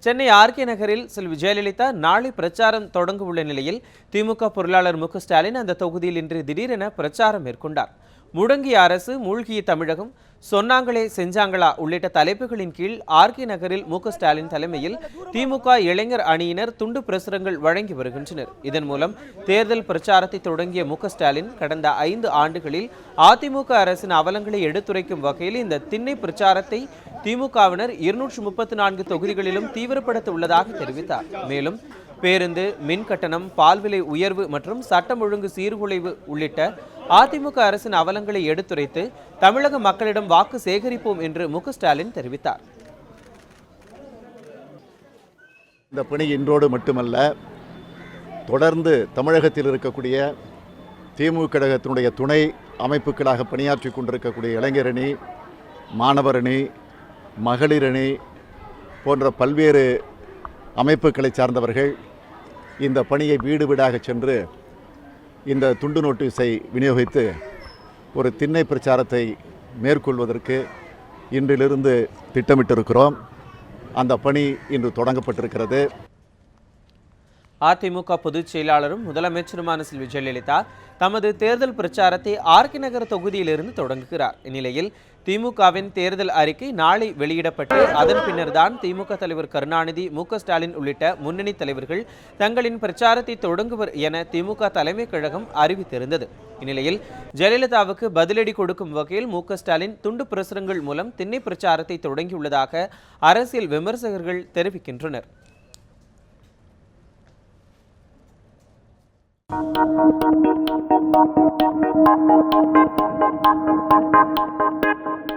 Chennai RK நகரில் செல்வி ஜெயலலிதா நாளை பிரச்சாரம் தொடங்க உள்ள நிலையில் திமுக பொருளாளர் மு ஸ்டாலின் அந்த தொகுதியில் இன்று திடீரென பிரச்சாரம் மேற்கொண்டார். முடங்கிய அரசு, மூழ்கிய தமிழகம், சொன்னாங்களே செஞ்சாங்களா உள்ளிட்ட தலைப்புகளின் கீழ் ஆர்கே நகரில் மு ஸ்டாலின் தலைமையில் திமுக இளைஞர் அணியினர் துண்டு பிரசுரங்கள் வழங்கி வருகின்றனர். இதன் மூலம் தேர்தல் பிரச்சாரத்தை தொடங்கிய மு ஸ்டாலின் கடந்த 5 ஆண்டுகளில் அதிமுக அரசின் அவலங்களை எடுத்துரைக்கும் வகையில் இந்த திண்ணை பிரச்சாரத்தை திமுகவினர் 234 தொகுதிகளிலும் தீவிரப்படுத்த உள்ளதாக தெரிவித்தார். மேலும் பேருந்து, மின் கட்டணம், பால் விலை உயர்வு மற்றும் சட்டம் ஒழுங்கு சீர்குலைவு உள்ளிட்ட அதிமுக அரசின் அவலங்களை எடுத்துரைத்து தமிழக மக்களிடம் வாக்கு சேகரிப்போம் என்று மு ஸ்டாலின் தெரிவித்தார். இந்த பணி இன்றோடு மட்டுமல்ல, தொடர்ந்து தமிழகத்தில் இருக்கக்கூடிய திமுக கழகத்தினுடைய துணை அமைப்புகளாக பணியாற்றி கொண்டிருக்கக்கூடிய இளைஞரணி, மாணவரணி, மகளிரணி போன்ற பல்வேறு அமைப்புகளை சார்ந்தவர்கள் இந்த பணியை வீடு வீடாக சென்று இந்த துண்டு நோட்டீஸை விநியோகித்து ஒரு திண்ணை பிரச்சாரத்தை மேற்கொள்வதற்கு இன்றிலிருந்து திட்டமிட்டிருக்கிறோம். அந்த பணி இன்று தொடங்கப்பட்டிருக்கிறது. அதிமுக பொதுச் செயலாளரும் முதலமைச்சருமான செல்வி ஜெயலலிதா தமது தேர்தல் பிரச்சாரத்தை ஆர்கே நகர் தொகுதியிலிருந்து தொடங்குகிறார். இந்நிலையில் திமுகவின் தேர்தல் அறிக்கை நாளை வெளியிடப்பட்டு அதன் பின்னர் தான் திமுக தலைவர் கருணாநிதி, மு ஸ்டாலின் உள்ளிட்ட முன்னணி தலைவர்கள் தங்களின் பிரச்சாரத்தை தொடங்குவர் என திமுக தலைமை கழகம் அறிவித்திருந்தது. இந்நிலையில் ஜெயலலிதாவுக்கு பதிலடி கொடுக்கும் வகையில் மு ஸ்டாலின் துண்டு பிரசுரங்கள் மூலம் திண்ணை பிரச்சாரத்தை தொடங்கியுள்ளதாக அரசியல் விமர்சகர்கள் தெரிவிக்கின்றனர். Thank you.